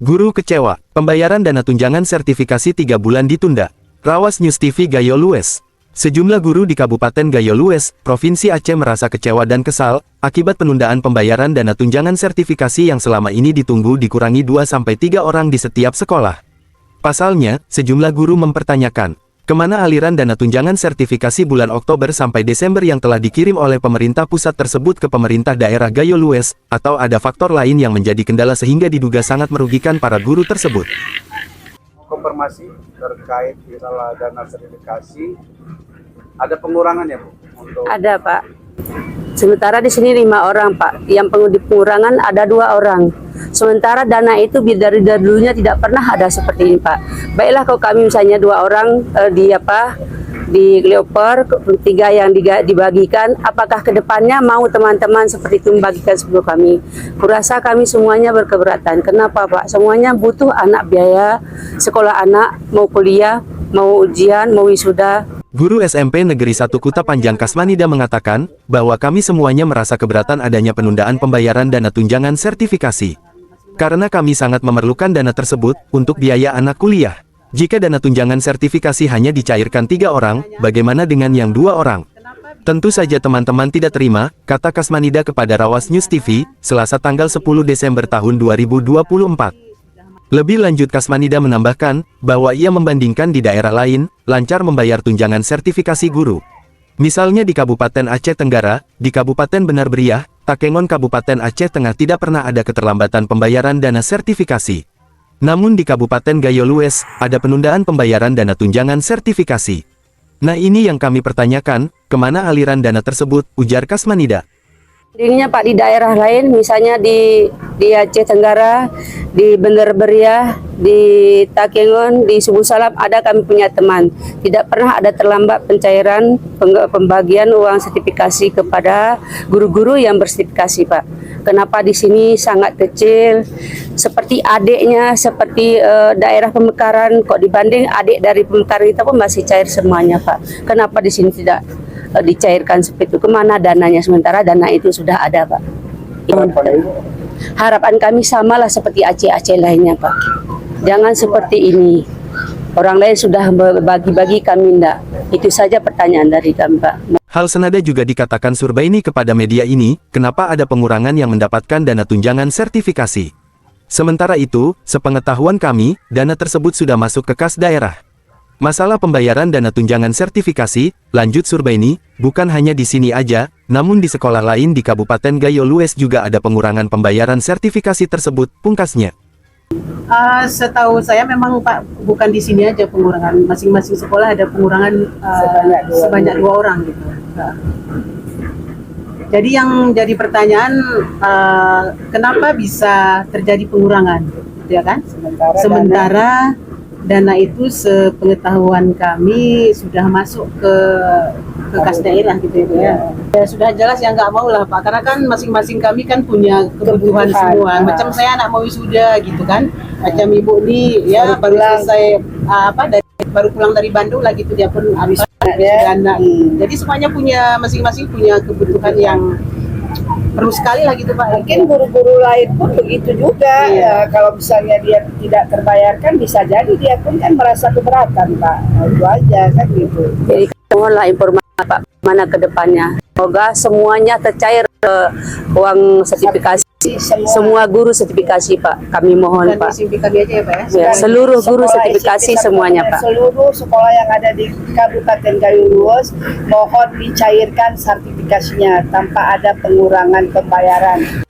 Guru kecewa, pembayaran dana tunjangan sertifikasi 3 bulan ditunda. Rawas News TV Gayo Lues. Sejumlah guru di Kabupaten Gayo Lues, Provinsi Aceh merasa kecewa dan kesal, akibat penundaan pembayaran dana tunjangan sertifikasi yang selama ini ditunggu dikurangi 2-3 orang di setiap sekolah. Pasalnya, sejumlah guru mempertanyakan, kemana aliran dana tunjangan sertifikasi bulan Oktober sampai Desember yang telah dikirim oleh pemerintah pusat tersebut ke pemerintah daerah Gayo Lues, atau ada faktor lain yang menjadi kendala sehingga diduga sangat merugikan para guru tersebut. Konfirmasi terkait masalah dana sertifikasi, ada pengurangan ya Bu? Ada Pak. Sementara di sini 5 orang Pak, yang pengurangan ada 2 orang. Sementara dana itu dari dulunya tidak pernah ada seperti ini Pak. Baiklah kalau kami misalnya 2 orang di Leopard, 3 yang dibagikan, apakah kedepannya mau teman-teman seperti itu membagikan sebelum kami? Kurasa kami semuanya berkeberatan. Kenapa Pak? Semuanya butuh anak biaya, sekolah anak, mau kuliah, mau ujian, mau wisuda. Guru SMP Negeri 1 Kuta Panjang Kasmanida mengatakan, bahwa kami semuanya merasa keberatan adanya penundaan pembayaran dana tunjangan sertifikasi. Karena kami sangat memerlukan dana tersebut, untuk biaya anak kuliah. Jika dana tunjangan sertifikasi hanya dicairkan 3 orang, bagaimana dengan yang 2 orang? Tentu saja teman-teman tidak terima, kata Kasmanida kepada Rawas News TV, Selasa tanggal 10 Desember tahun 2024. Lebih lanjut Kasmanida menambahkan, bahwa ia membandingkan di daerah lain, lancar membayar tunjangan sertifikasi guru. Misalnya di Kabupaten Aceh Tenggara, di Kabupaten Benar Meriah, Takengon Kabupaten Aceh Tengah tidak pernah ada keterlambatan pembayaran dana sertifikasi. Namun di Kabupaten Gayo Lues, ada penundaan pembayaran dana tunjangan sertifikasi. Nah ini yang kami pertanyakan, kemana aliran dana tersebut, ujar Kasmanida. Dirinya Pak di daerah lain, misalnya di Aceh Tenggara, di Benar Meriah, di Takengon, di Subuh Salam, ada kami punya teman. Tidak pernah ada terlambat pencairan pembagian uang sertifikasi kepada guru-guru yang bersertifikasi Pak. Kenapa di sini sangat kecil, seperti adiknya, seperti daerah Pemekaran, kok dibanding adik dari Pemekaran kita pun masih cair semuanya Pak. Kenapa di sini tidak dicairkan seperti itu? Kemana dananya, sementara dana itu sudah ada Pak. Harapan kami samalah seperti Aceh-Aceh lainnya Pak. Jangan seperti ini. Orang lain sudah bagi-bagi, kami enggak. Itu saja pertanyaan dari kami Pak. Hal senada juga dikatakan Surbaini kepada media ini, kenapa ada pengurangan yang mendapatkan dana tunjangan sertifikasi. Sementara itu, sepengetahuan kami, dana tersebut sudah masuk ke kas daerah. Masalah pembayaran dana tunjangan sertifikasi, lanjut Surbaini, bukan hanya di sini aja, namun di sekolah lain di Kabupaten Gayo Lues juga ada pengurangan pembayaran sertifikasi tersebut, pungkasnya. Setahu saya memang Pak, bukan di sini aja pengurangan, masing-masing sekolah ada pengurangan sebanyak 2 orang gitu. Jadi yang jadi pertanyaan, kenapa bisa terjadi pengurangan, ya kan? Sementara dana itu sepengetahuan kami sudah masuk ke kas daerah gitu ya. Ya sudah jelas ya nggak mau lah Pak, karena kan masing-masing kami kan punya kebutuhan semua. Macam saya anak mau wisuda gitu kan, macam ibu nih ya baru selesai baru pulang dari Bandung lah gitu, dia pun habis dana. Jadi semuanya punya masing-masing punya kebutuhan yang perlu sekali lah gitu Pak. Mungkin guru-guru lain pun begitu juga. Ya, kalau misalnya dia tidak terbayarkan, bisa jadi dia pun kan merasa keberatan Pak. Nah, itu aja kan gitu. Jadi mohonlah informasi Pak, mana ke depannya. Semoga semuanya tercair uang sertifikasi. Semua guru sertifikasi Pak, kami mohon Pak. Kami aja ya Pak ya. Ya, seluruh guru sertifikasi semuanya Pak. Seluruh sekolah yang ada di Kabupaten Gayo Lues mohon dicairkan sertifikasinya tanpa ada pengurangan pembayaran.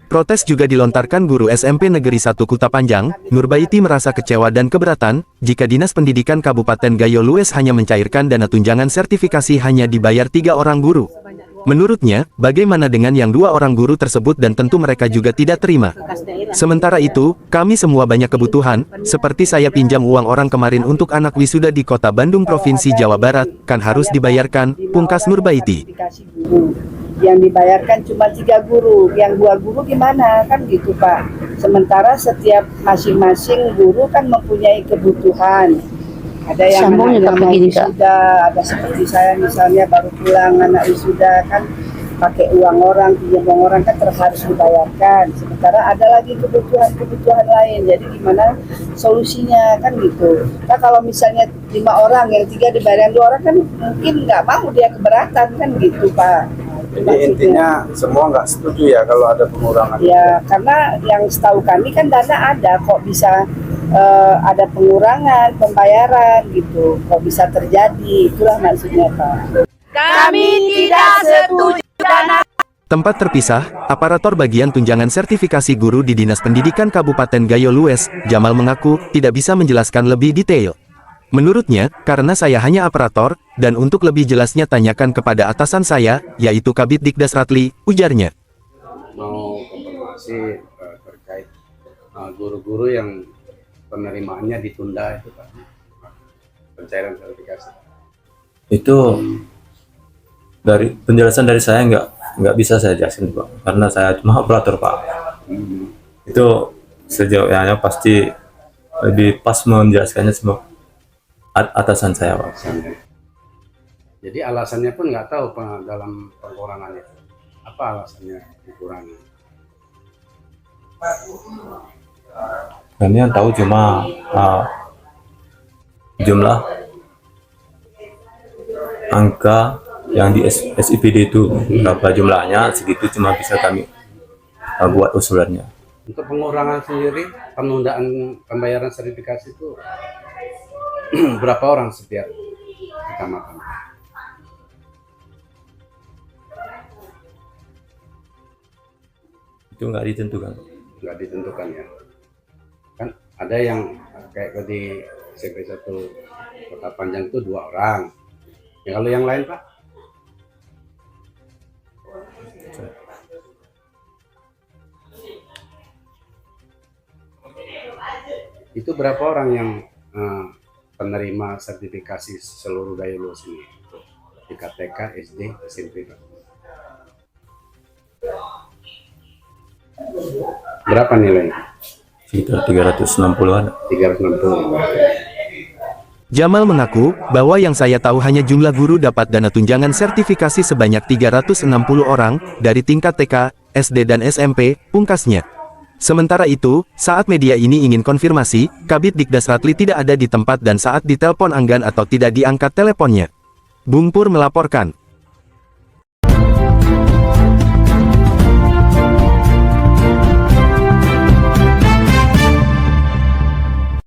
Protes juga dilontarkan guru SMP Negeri 1 Kuta Panjang, Nurbaiti merasa kecewa dan keberatan, jika Dinas Pendidikan Kabupaten Gayo Lues hanya mencairkan dana tunjangan sertifikasi hanya dibayar 3 orang guru. Menurutnya, bagaimana dengan yang 2 orang guru tersebut dan tentu mereka juga tidak terima. Sementara itu, kami semua banyak kebutuhan, seperti saya pinjam uang orang kemarin untuk anak wisuda di Kota Bandung Provinsi Jawa Barat, kan harus dibayarkan, pungkas Nurbaiti. Yang dibayarkan cuma 3 guru, yang 2 guru gimana kan gitu Pak. Sementara setiap masing-masing guru kan mempunyai kebutuhan. Ada yang anak yang mau wisuda, ada seperti saya misalnya baru pulang anak wisuda kan pakai uang orang, pinjam uang orang kan harus dibayarkan. Sementara ada lagi kebutuhan lain. Jadi gimana solusinya kan gitu. Nah kalau misalnya 5 orang, yang 3 dibayar 2 orang kan mungkin nggak mau, dia keberatan kan gitu Pak. Jadi intinya semua nggak setuju ya kalau ada pengurangan. Ya karena yang setahu kami kan dana ada, kok bisa ada pengurangan pembayaran gitu, kok bisa terjadi, itulah maksudnya Pak. Kami tidak setuju. Tempat terpisah, aparatur bagian tunjangan sertifikasi guru di Dinas Pendidikan Kabupaten Gayo Lues, Jamal mengaku tidak bisa menjelaskan lebih detail. Menurutnya, karena saya hanya aparator, dan untuk lebih jelasnya tanyakan kepada atasan saya, yaitu Kabid Dikdas Ratli, ujarnya. Mau konfirmasi terkait guru-guru yang penerimaannya ditunda itu Pak, pencairan sertifikasi. Itu dari penjelasan dari saya nggak bisa saya jelasin Pak, karena saya cuma operator Pak. Itu sejauhnya pasti lebih pas menjelaskannya semua atasan saya Pak. Jadi alasannya pun nggak tahu Pak dalam pengurangan itu. Apa alasannya dikurangi? Kami yang tahu cuma jumlah angka yang di SIPD itu berapa jumlahnya, segitu cuma bisa kami buat usulannya. Untuk pengurangan sendiri, penundaan pembayaran sertifikasi itu berapa orang setiap kecamatan? Itu nggak ditentukan. Nggak ditentukan ya. Kan ada yang kayak di SMP 1 Kota Panjang itu 2 orang. Ya, kalau yang lain Pak? Itu berapa orang yang penerima sertifikasi seluruh Gayo Lues ini? Tingkat TK, SD, SMP Pak? Berapa nilainya? Sekitar 360-an. 360. Jamal mengaku bahwa yang saya tahu hanya jumlah guru dapat dana tunjangan sertifikasi sebanyak 360 orang dari tingkat TK, SD dan SMP, pungkasnya. Sementara itu, saat media ini ingin konfirmasi, Kabid Dikdas Ratli tidak ada di tempat dan saat ditelepon enggan atau tidak diangkat teleponnya. Bung Pur melaporkan.